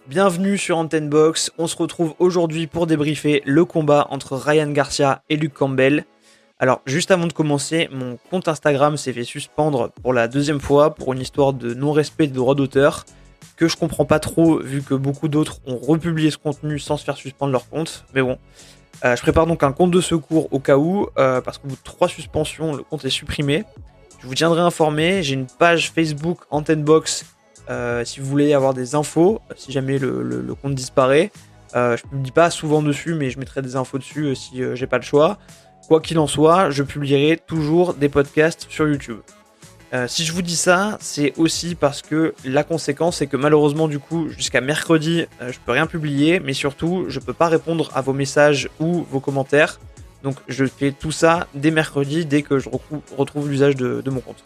Bienvenue sur Antenne Box, on se retrouve aujourd'hui pour débriefer le combat entre Ryan Garcia et Luke Campbell. Alors juste avant de commencer, mon compte Instagram s'est fait suspendre pour la deuxième fois pour une histoire de non-respect des droits d'auteur que je comprends pas trop vu que beaucoup d'autres ont republié ce contenu sans se faire suspendre leur compte, mais bon. Je prépare donc un compte de secours au cas où, parce qu'au bout de 3 suspensions, le compte est supprimé. Je vous tiendrai informé, j'ai une page Facebook Antenne Box si vous voulez avoir des infos, si jamais le compte disparaît. Je publie pas souvent dessus, mais je mettrai des infos dessus si j'ai pas le choix. Quoi qu'il en soit, je publierai toujours des podcasts sur YouTube. Si je vous dis ça, c'est aussi parce que la conséquence c'est que malheureusement du coup jusqu'à mercredi je peux rien publier, mais surtout je peux pas répondre à vos messages ou vos commentaires. Donc je fais tout ça dès mercredi, dès que je retrouve l'usage de mon compte.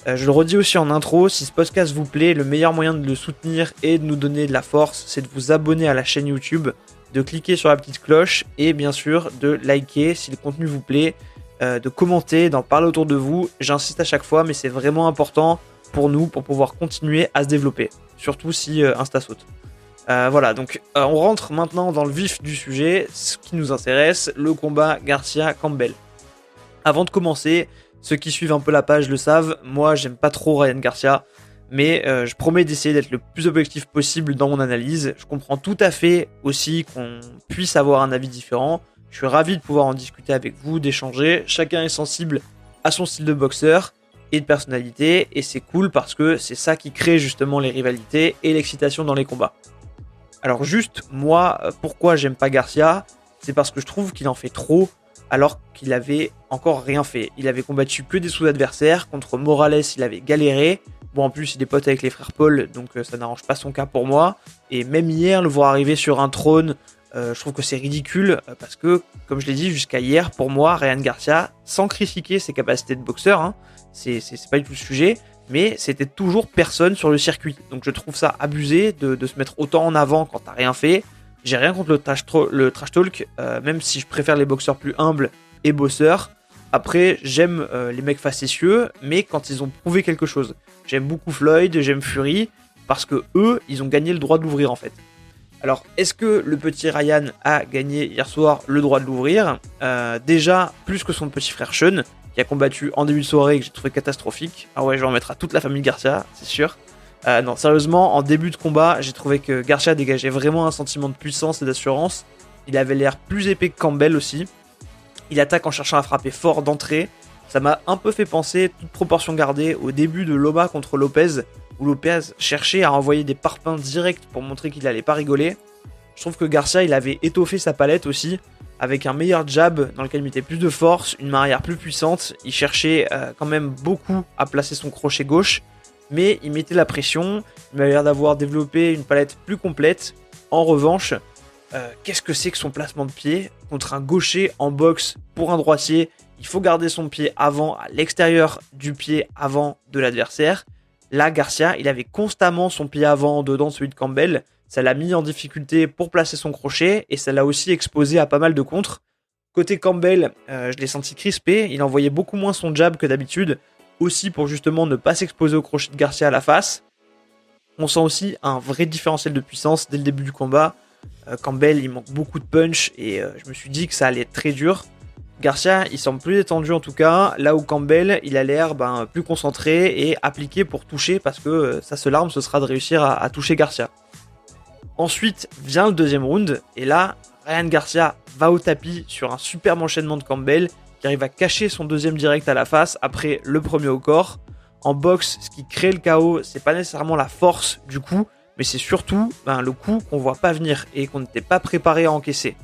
Je le redis aussi en intro, si ce podcast vous plaît, le meilleur moyen de le soutenir et de nous donner de la force, c'est de vous abonner à la chaîne YouTube, de cliquer sur la petite cloche et bien sûr de liker si le contenu vous plaît, de commenter, d'en parler autour de vous. J'insiste à chaque fois, mais c'est vraiment important pour nous, pour pouvoir continuer à se développer, surtout si Insta saute. Voilà, donc on rentre maintenant dans le vif du sujet, ce qui nous intéresse, le combat Garcia-Campbell. Avant de commencer, ceux qui suivent un peu la page le savent, moi j'aime pas trop Ryan Garcia, mais je promets d'essayer d'être le plus objectif possible dans mon analyse. Je comprends tout à fait aussi qu'on puisse avoir un avis différent. Je suis ravi de pouvoir en discuter avec vous, d'échanger. Chacun est sensible à son style de boxeur et de personnalité, et c'est cool parce que c'est ça qui crée justement les rivalités et l'excitation dans les combats. Alors juste, moi, pourquoi j'aime pas Garcia ? C'est parce que je trouve qu'il en fait trop, alors qu'il avait encore rien fait. Il avait combattu que des sous-adversaires, contre Morales il avait galéré. Bon, en plus il est pote avec les frères Paul, donc ça n'arrange pas son cas pour moi. Et même hier, le voir arriver sur un trône, je trouve que c'est ridicule, parce que, comme je l'ai dit jusqu'à hier, pour moi, Ryan Garcia, sans critiquer ses capacités de boxeur, hein, c'est pas du tout le sujet, mais c'était toujours personne sur le circuit. Donc je trouve ça abusé de se mettre autant en avant quand t'as rien fait. J'ai rien contre le trash talk, même si je préfère les boxeurs plus humbles et bosseurs. Après, j'aime les mecs facétieux, mais quand ils ont prouvé quelque chose. J'aime beaucoup Floyd, j'aime Fury, parce que eux, ils ont gagné le droit de l'ouvrir en fait. Alors, est-ce que le petit Ryan a gagné hier soir le droit de l'ouvrir ? Déjà, plus que son petit frère Sean, qui a combattu en début de soirée et que j'ai trouvé catastrophique. Ah ouais, je vais en mettre à toute la famille Garcia, c'est sûr. Non, sérieusement, en début de combat, j'ai trouvé que Garcia dégageait vraiment un sentiment de puissance et d'assurance. Il avait l'air plus épais que Campbell aussi. Il attaque en cherchant à frapper fort d'entrée. Ça m'a un peu fait penser, toute proportion gardée, au début de Loma contre Lopez, où Lopez cherchait à envoyer des parpaings directs pour montrer qu'il allait pas rigoler. Je trouve que Garcia, il avait étoffé sa palette aussi, avec un meilleur jab dans lequel il mettait plus de force, une main arrière plus puissante. Il cherchait quand même beaucoup à placer son crochet gauche, mais il mettait la pression. Il m'a l'air d'avoir développé une palette plus complète. En revanche, qu'est-ce que c'est que son placement de pied contre un gaucher en boxe pour un droitier ? Il faut garder son pied avant, à l'extérieur du pied avant de l'adversaire. Là, Garcia, il avait constamment son pied avant dedans de celui de Campbell. Ça l'a mis en difficulté pour placer son crochet et ça l'a aussi exposé à pas mal de contres. Côté Campbell, je l'ai senti crispé. Il envoyait beaucoup moins son jab que d'habitude, aussi pour justement ne pas s'exposer au crochet de Garcia à la face. On sent aussi un vrai différentiel de puissance dès le début du combat. Campbell, il manque beaucoup de punch et je me suis dit que ça allait être très dur. Garcia, il semble plus détendu en tout cas, là où Campbell, il a l'air plus concentré et appliqué pour toucher parce que sa seule arme, ce sera de réussir à toucher Garcia. Ensuite vient le deuxième round et là, Ryan Garcia va au tapis sur un superbe enchaînement de Campbell qui arrive à cacher son deuxième direct à la face après le premier au corps. En boxe, ce qui crée le chaos, c'est pas nécessairement la force du coup, mais c'est surtout le coup qu'on voit pas venir et qu'on n'était pas préparé à encaisser.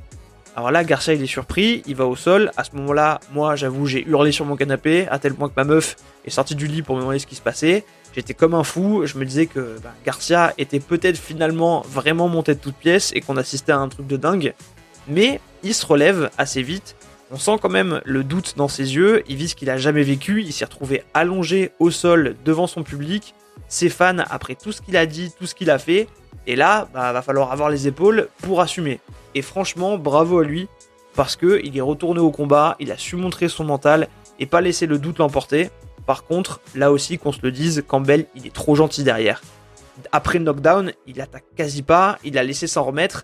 Alors là, Garcia, il est surpris, il va au sol. À ce moment-là, moi, j'avoue, j'ai hurlé sur mon canapé, à tel point que ma meuf est sortie du lit pour me demander ce qui se passait. J'étais comme un fou, je me disais que Garcia était peut-être finalement vraiment monté de toutes pièces et qu'on assistait à un truc de dingue. Mais il se relève assez vite, on sent quand même le doute dans ses yeux, il vit ce qu'il a jamais vécu, il s'est retrouvé allongé au sol devant son public, ses fans après tout ce qu'il a dit, tout ce qu'il a fait, et là, va falloir avoir les épaules pour assumer. Et franchement, bravo à lui, parce qu'il est retourné au combat, il a su montrer son mental et pas laisser le doute l'emporter. Par contre, là aussi qu'on se le dise, Campbell, il est trop gentil derrière. Après le knockdown, il attaque quasi pas, il a laissé s'en remettre.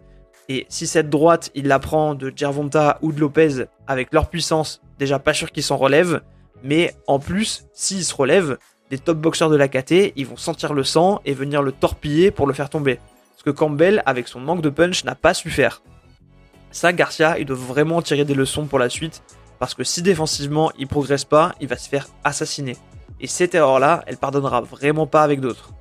Et si cette droite, il la prend de Gervonta ou de Lopez avec leur puissance, déjà pas sûr qu'ils s'en relèvent. Mais en plus, s'ils se relèvent, les top boxeurs de la KT, ils vont sentir le sang et venir le torpiller pour le faire tomber. Ce que Campbell, avec son manque de punch, n'a pas su faire. Ça, Garcia, il doit vraiment tirer des leçons pour la suite, parce que si défensivement, il progresse pas, il va se faire assassiner. Et cette erreur-là, elle pardonnera vraiment pas avec d'autres.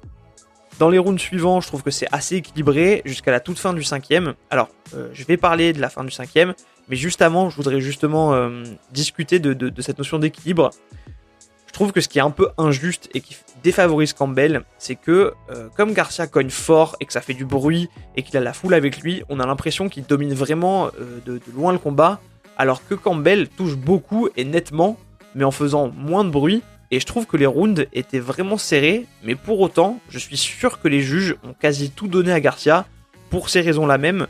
Dans les rounds suivants, je trouve que c'est assez équilibré jusqu'à la toute fin du 5e. Alors, je vais parler de la fin du 5e, mais juste avant, je voudrais justement discuter de cette notion d'équilibre. Je trouve que ce qui est un peu injuste et qui défavorise Campbell, c'est que comme Garcia cogne fort et que ça fait du bruit et qu'il a la foule avec lui, on a l'impression qu'il domine vraiment de loin le combat, alors que Campbell touche beaucoup et nettement, mais en faisant moins de bruit. Et je trouve que les rounds étaient vraiment serrés, mais pour autant, je suis sûr que les juges ont quasi tout donné à Garcia, pour ces raisons-là même,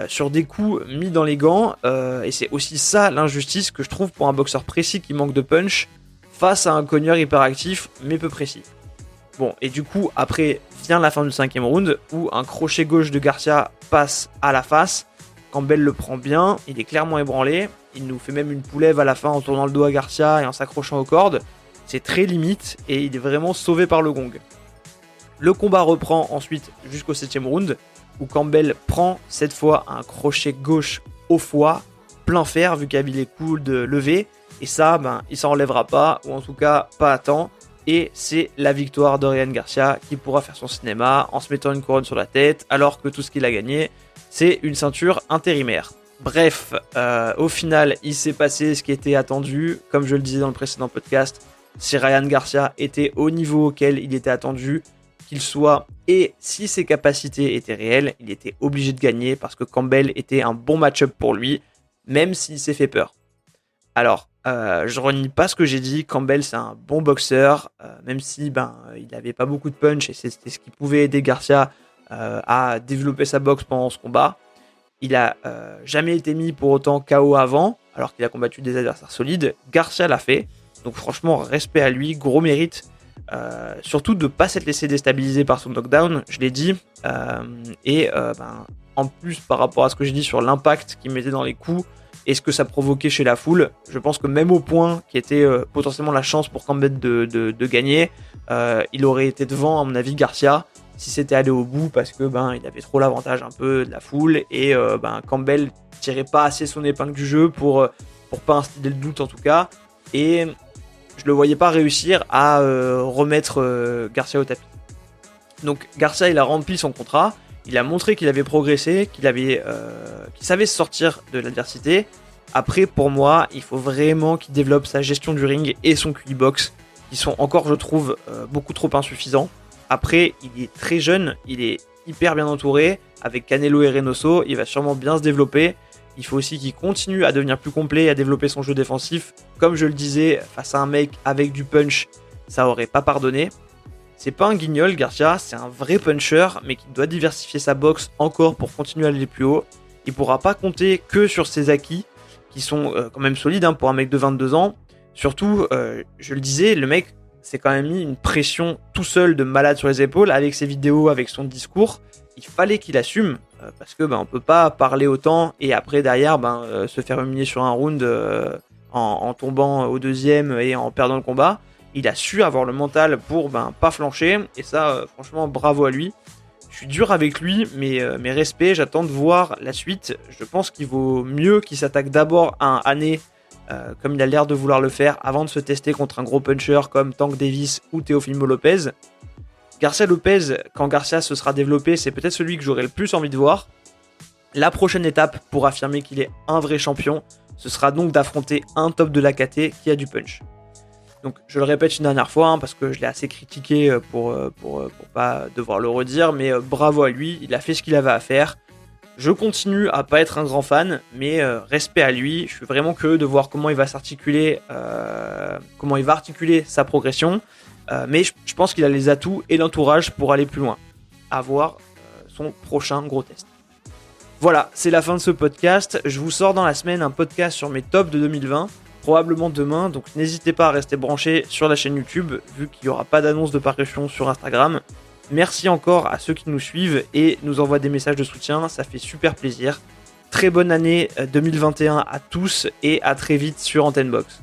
sur des coups mis dans les gants, et c'est aussi ça l'injustice que je trouve pour un boxeur précis qui manque de punch, face à un cogneur hyperactif, mais peu précis. Bon, et du coup, après vient la fin du 5e round, où un crochet gauche de Garcia passe à la face, Campbell le prend bien, il est clairement ébranlé, il nous fait même une poulève à la fin en tournant le dos à Garcia et en s'accrochant aux cordes. C'est très limite et il est vraiment sauvé par le gong. Le combat reprend ensuite jusqu'au 7e round où Campbell prend cette fois un crochet gauche au foie, plein fer vu qu'il avait les coudes levés. Et ça, il s'en relèvera pas, ou en tout cas pas à temps. Et c'est la victoire de Ryan Garcia qui pourra faire son cinéma en se mettant une couronne sur la tête alors que tout ce qu'il a gagné, c'est une ceinture intérimaire. Bref, au final, il s'est passé ce qui était attendu. Comme je le disais dans le précédent podcast, si Ryan Garcia était au niveau auquel il était attendu qu'il soit, et si ses capacités étaient réelles, il était obligé de gagner parce que Campbell était un bon match-up pour lui, même s'il s'est fait peur. Alors, je renie pas ce que j'ai dit, Campbell c'est un bon boxeur, même si il n'avait pas beaucoup de punch et c'était ce qui pouvait aider Garcia à développer sa boxe pendant ce combat. Il a jamais été mis pour autant KO avant, alors qu'il a combattu des adversaires solides. Garcia l'a fait. Donc franchement, respect à lui, gros mérite. Surtout de ne pas s'être laissé déstabiliser par son knockdown, je l'ai dit. En plus, par rapport à ce que j'ai dit sur l'impact qu'il mettait dans les coups et ce que ça provoquait chez la foule, je pense que même au point qui était potentiellement la chance pour Campbell de gagner, il aurait été devant, à mon avis, Garcia, si c'était allé au bout, parce que il avait trop l'avantage un peu de la foule et Campbell tirait pas assez son épingle du jeu pour pas instiller le doute en tout cas. Et je le voyais pas réussir à remettre Garcia au tapis. Donc Garcia, il a rempli son contrat, il a montré qu'il avait progressé, qu'il savait se sortir de l'adversité. Après, pour moi, il faut vraiment qu'il développe sa gestion du ring et son QI box, qui sont encore, je trouve, beaucoup trop insuffisants. Après, il est très jeune, il est hyper bien entouré, avec Canelo et Reynoso, il va sûrement bien se développer. Il faut aussi qu'il continue à devenir plus complet, à développer son jeu défensif. Comme je le disais, face à un mec avec du punch, ça aurait pas pardonné. C'est pas un guignol, Garcia, c'est un vrai puncher, mais qui doit diversifier sa boxe encore pour continuer à aller plus haut. Il pourra pas compter que sur ses acquis, qui sont quand même solides pour un mec de 22 ans. Surtout, je le disais, le mec s'est quand même mis une pression tout seul de malade sur les épaules, avec ses vidéos, avec son discours. Il fallait qu'il assume, parce que on peut pas parler autant et après derrière se faire humilier sur un round en tombant au deuxième et en perdant le combat. Il a su avoir le mental pour pas flancher, et ça franchement bravo à lui. Je suis dur avec lui, mais mes respects, j'attends de voir la suite. Je pense qu'il vaut mieux qu'il s'attaque d'abord à un Hané, comme il a l'air de vouloir le faire, avant de se tester contre un gros puncher comme Tank Davis ou Teofimo Lopez. Garcia Lopez, quand Garcia se sera développé, c'est peut-être celui que j'aurais le plus envie de voir. La prochaine étape pour affirmer qu'il est un vrai champion, ce sera donc d'affronter un top de l'AKT qui a du punch. Donc je le répète une dernière fois, parce que je l'ai assez critiqué pour pas devoir le redire, mais bravo à lui, il a fait ce qu'il avait à faire. Je continue à pas être un grand fan, mais respect à lui, je suis vraiment curieux de voir comment il va s'articuler, comment il va articuler sa progression. Mais je pense qu'il a les atouts et l'entourage pour aller plus loin. À voir son prochain gros test. Voilà, c'est la fin de ce podcast. Je vous sors dans la semaine un podcast sur mes tops de 2020, probablement demain, donc n'hésitez pas à rester branchés sur la chaîne YouTube, vu qu'il n'y aura pas d'annonce de parution sur Instagram. Merci encore à ceux qui nous suivent et nous envoient des messages de soutien, ça fait super plaisir. Très bonne année 2021 à tous et à très vite sur Antenne Box.